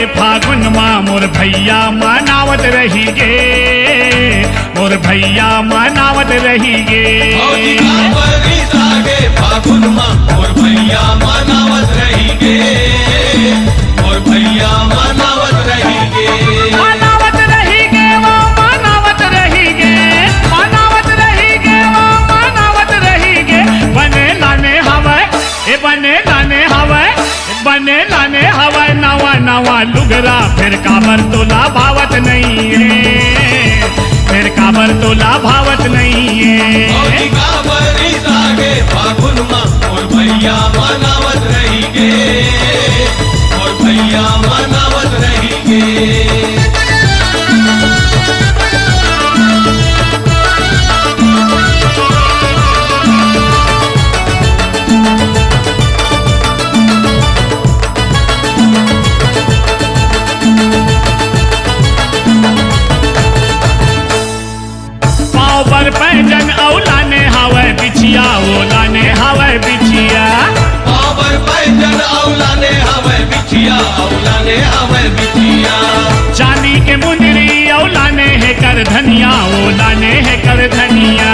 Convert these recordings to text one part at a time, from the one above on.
फागुन माँ मोर भैया मनावत रही गे, मोर भैया मनावत रही गे। भौजी कांवरी सागे फागुन माँ मोर भैया मनावत रही गे, मोर भैया मनावत रही गे। मनावत रही गे वो मनावत रही गे, मनावत रही गे वो मनावत रही गे। बने लाने हवा ए बने लाने हवा, बने लाने हवा नवा नवा लुगरा, फिर काबर तोला भावत नहीं है, फिर काबर तोला भावत नहीं है। भौजी कांवरी सागे फागुन माँ मोर भैया मनावत रही गे, मोर भैया मनावत रही गे। पर पैजन औलाने हवा बिछिया, ओलाने हवा बिछिया। पावर पैजन औलाने हवे बिछिया, औलाने हवे बिछिया। चांदी के मुंदरी औलाने है कर धनिया, ओलाने है कर धनिया।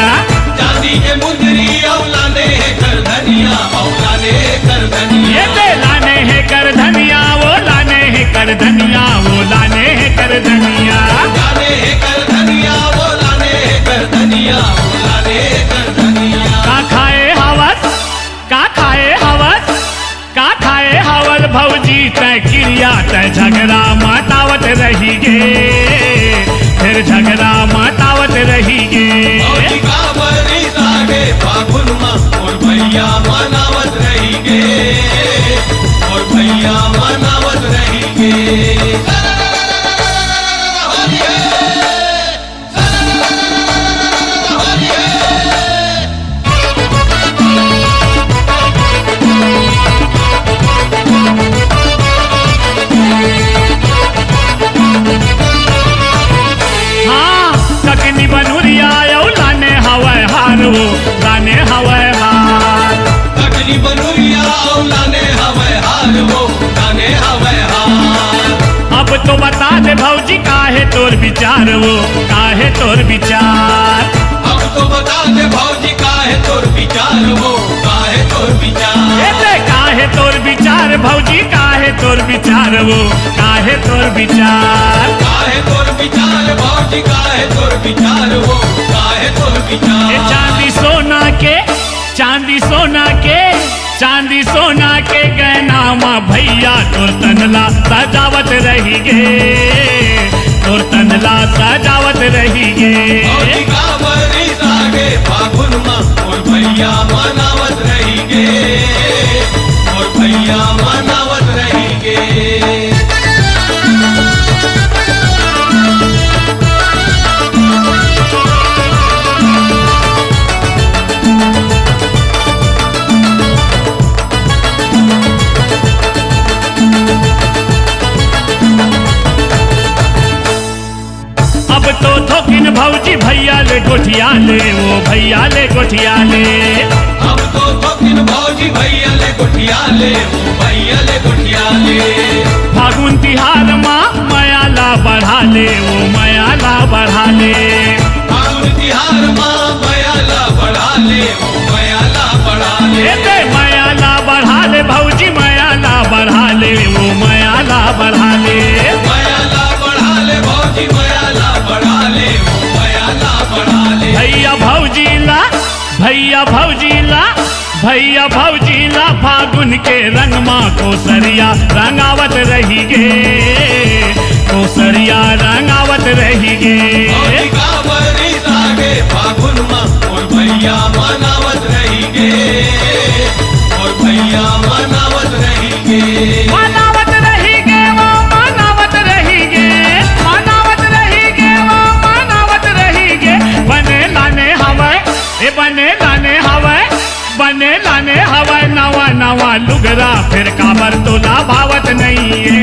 चांदी के मुंदरी औलाने है कर धनिया, औलाने है कर धनिया। ये दे लाने है कर धनिया, ओलाने है कर धनिया, ओलाने है कर धनिया। लाने है कर धनिया, औलाने है कर धनिया, औलाने है कर धनिया। का खाए हवस, का खाए हवस, का खाए हवल भौजी तय क्रिया, तय झगड़ा मटावत रही गे, फिर झगड़ा मटावत रही गे। भौजी कांवरी सागे फागुन माँ मोर भैया मनावत रही गे, मोर भैया मनावत रही गे। ककनी बनुरिया लाने हवा हार वो लाने हवा हार। ककनी बनुरिया लाने हवे हार वो लाने हवे हार। अब तो बता दे भौजी काहे तोर विचार वो, काहे तोर विचार। अब तो बता दे भौजी काहे तोर विचार वो, काहे तोर विचार। ऐसे काहे तोर विचार भौजी, काहे तोर विचार वो, काहे तोर विचार। काहे तोर विचार भौजी, काहे तोर विचार वो, काहे तोर विचार। ये चांदी सोना के, चांदी सोना के, चांदी सोना के गहना माँ भैया तोर तनला सजावत रही गे, तोर तनला सजावत रही गे। भौजी कांवरी सागे फागुन माँ मोर भैया मनावत रही गे, मोर भैया मनावत रही गे। अब तो थोकिन भौजी भैया ले गोठिया ले, वो भैया ले गोठिया ले। अब तो थोकिन भौजी भैया ले गोठिया ले, वो भैया ले गोठिया ले। फागुन तिहार माँ मयाला बढ़ा ले, वो मयाला बढ़ा ले। फागुन तिहार माँ मयाला बढ़ा ले, वो मयाला बढ़ा ले। दे मयाला बढ़ा ले भौजी, मयाला बढ़ा ले, वो मयाला बढ़ा ले। मयाला बढ़ा ले भौजी, मयाला बढ़ा ले, वो मयाला बढ़ा ले। भैया भौजी ला, भैया भौजी ला, भैया भौजी ला फागुन के रंग माँ कोसरिया रंगावत रही गे, कोसरिया रंगावत रही गे। भौजी कांवरी सागे फागुन माँ मोर भैया मनावत रही गे, मोर भैया मनावत रही गे। मनावत रही गे वो मनावत रही गे, मनावत रही गे वो मनावत रही गे। बने लाने हवा ए बने लाने हवा, बने लाने हवा नवा नवा लुगरा, फिर काबर तोला भावत नहीं है,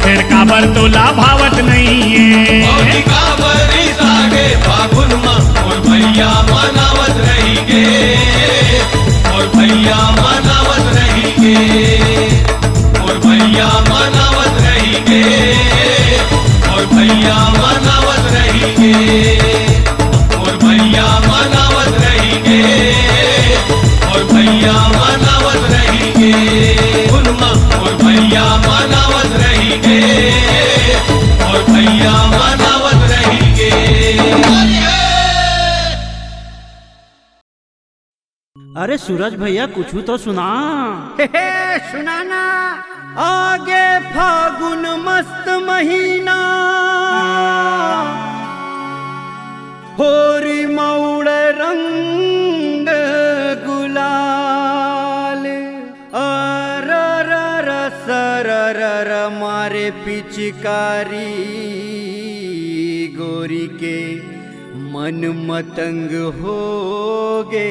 फिर काबर तोला भावत नहीं है। भौजी कांवरी सागे फागुन माँ मोर भैया मनावत रही गे, मोर भैया मनावत रही गे, मोर भैया मनावत रहेंगे और भैया मनावत रहेंगे और भैया मनावत रहेंगे और भैया मनावत रहेंगे उनमा और भैया मनावत रहेंगे और भैया मनावत रहेंगे। अरे सूरज भैया कुछ तो सुना। सुनाना। आगे फागुन मस्त महीना, होरी मौड़ रंग गुलाल, अरर सरर मारे पिचकारी गोरी के मन मतंग हो गे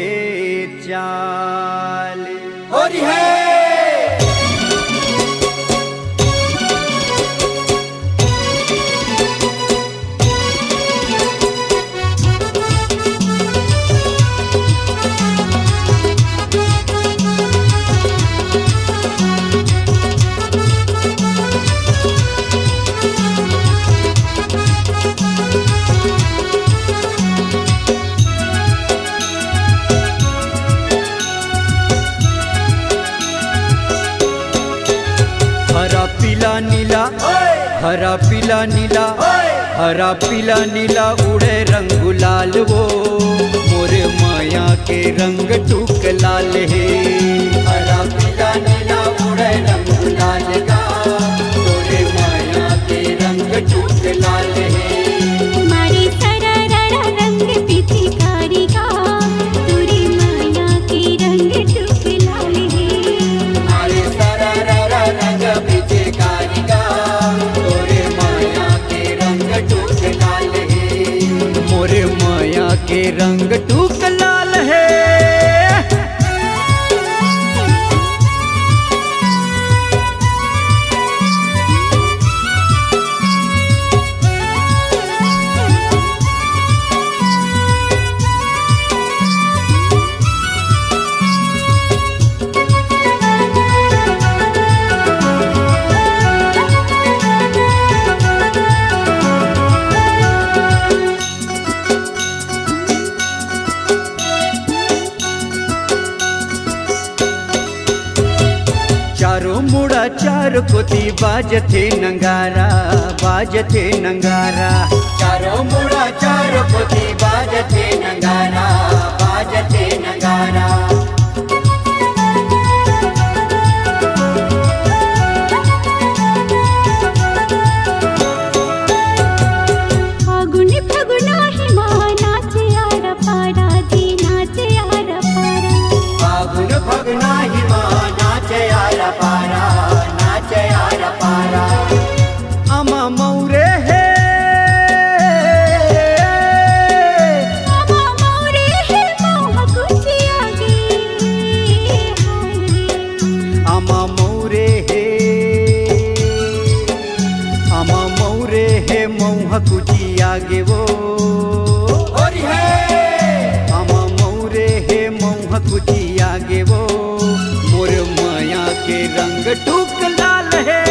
चाल। होरी है हरा पीला नीला, हरा पीला नीला उड़े रंग गुलाल वो, मोरे माया के रंग टूक लाल है। हरा पीला नीला उड़े रंग गुलाल का, मोरे माया के रंग टूक लाल है। तुम्हारी सररा रंग पिचकारी का, तुरी माया के रंग टूक लाल है। हमारे सररा रंग पिचकारी का, मोरे माया के रंग टूक लाल है। चारों मुड़ा चार कोती बाजथे नंगारा, बाजथे नंगारा। चारों मुड़ा चार कोती बाजथे नंगारा, बाजथे नंगारा। फागुन फगुना ही माँ नाचे आरा पारा जी, नाचे आरा पारा। फागुन फगुना ही माँ नाचे आरा पारा, नाचे आरा पारा। अमा मौरे है, अमा मौरे है मोह कुची आगे। अमा मौरे है, अमा मौरे है मौह कुची आगे वो। अमा मौरे है मौह कुची आगे वो, मोर माया के रंग टूक लाल है।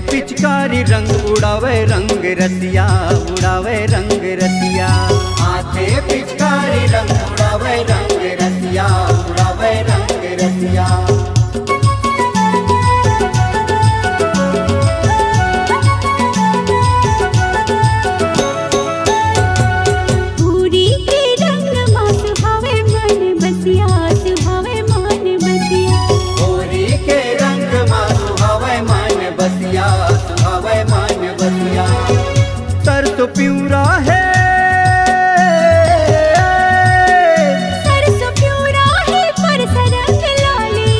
पिचकारी रंग उड़ावे रंग रसिया, उड़ावे रंग रसिया। हाथे पिचकारी रंग उड़ावे रंग रसिया, उड़ावे रंग रसिया। पूरी के रंग माँ सुहावे मन बसिया, सुहावे मन बसिया। पूरी के रंग माँ सुहावे मन बसिया, सुहावे मन बसिया। सरसों प्यूरा है, सरसों प्यूरा है पर सरंग लाली।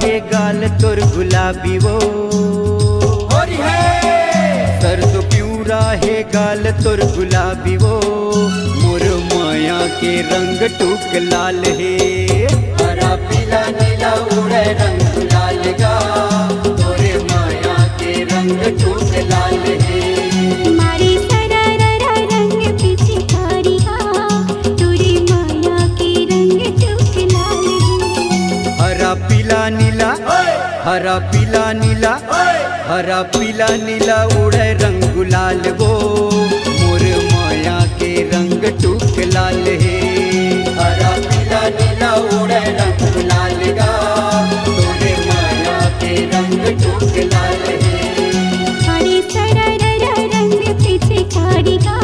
है गाल तोर गुलाबी वो, सरसों प्यूरा है गाल तोर गुलाबी वो, मोर माया के रंग टूक लाल है। हरा पीला नीला उड़े रंग लाल गा, तोरे माया के रंग टूक लाल है। मारी सरररा रंग पिचकारी का, तुरी माया के रंग टूक लाल है। हरा पीला नीला, हरा पीला नीला, हरा पीला नीला उड़े रंग गुलाल वो, मोर माया के रंग टूक लाल है। हरा पीला नीला उड़े रंग गुलाल गा, तोरे माया के रंग टूक लाल है। मारी सरररा रंग पिचकारी का,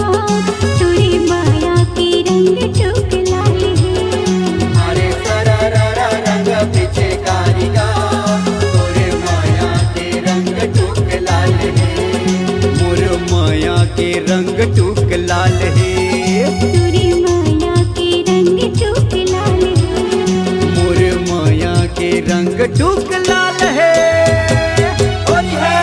तुरी माया के रंग टूक लाल है। हरे सरररा रंग पीछे कारिगा, तोरे माया के रंग टूक लाल है। मोर माया के रंग टूक लाल है। तुरी माया के रंग टूक लाल है। मोर माया के रंग टूक लाल है। होली है।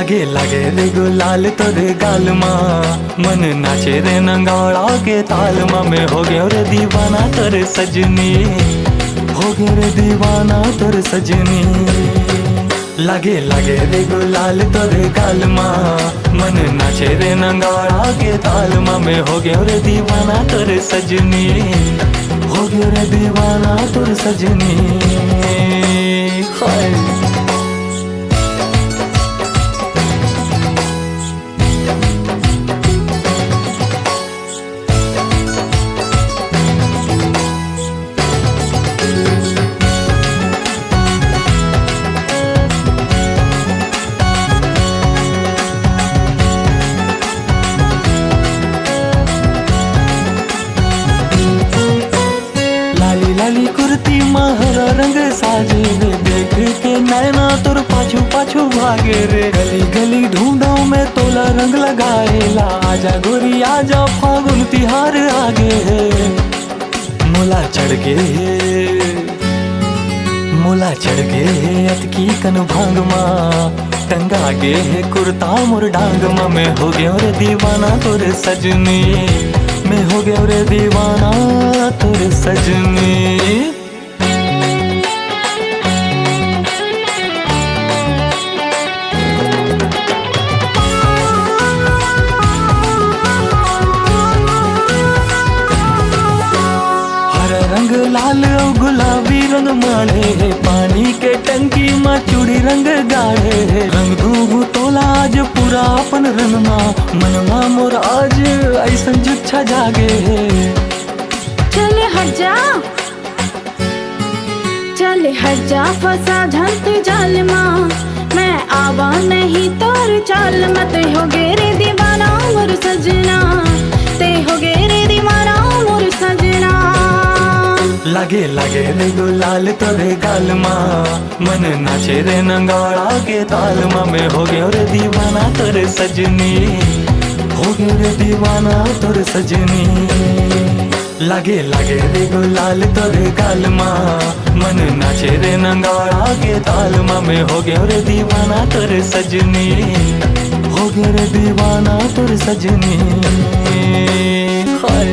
लागे लागे रे गुलाल तोरे गाल माँ, मन नाचे रे नंगाड़ा के ताल माँ। मैं हो गया रे दीवाना तोरे सजनी, हो गया रे दीवाना तोरे सजनी। लागे लागे रे गुलाल तोरे गाल माँ, मन नाचे रे नंगाड़ा के ताल माँ। मैं हो गया रे दीवाना तोरे सजनी, हो गया रे दीवाना तोरे सजनी। हाय लाली कुर्ती माँ हरा रंग साजे रे, देख के नैना तोर पाछू पाछू भागे रे। गली गली ढूंढो मैं तोला रंग लगाएला, आजा गोरी आजा फागुन तिहार आगे। मोला चढ़ के अतकी कन भांग माँ, टंगा गे है कुर्ता मोर डांग माँ। मैं हो गया रे दीवाना तोरे सजनी, मैं हो गया रे दीवाना तोरे सजनी। हरा रंग लाल और गुलाबी रंग माढ़े है, पानी के टंकी माँ चूड़ी रंग गाढ़े है। रंग दूँ तोला आज पूरा अपन रंग माँ, मनवा मोर आज ऐसन जुच्छा जागे है। चले हट जा, चले हट जा फसा झलते जाल माँ। मैं आवा नहीं तोर चाल मत हो गे रे दीवाना मोर सजना, ते हो गे रे दीवाना मोर सजना। लागे लागे रे गुलाल तोरे गाल माँ, मन नाचे रे नंगाड़ा के ताल माँ। मैं हो गया रे दीवाना तोरे सजनी, हो गया रे दीवाना तोरे सजनी। लागे लागे रे गुलाल तोरे गाल माँ, मन नाचे रे नंगाड़ा के ताल माँ। मैं हो गया रे दीवाना तोरे सजनी, हो गया रे दीवाना तोरे सजनी। हाय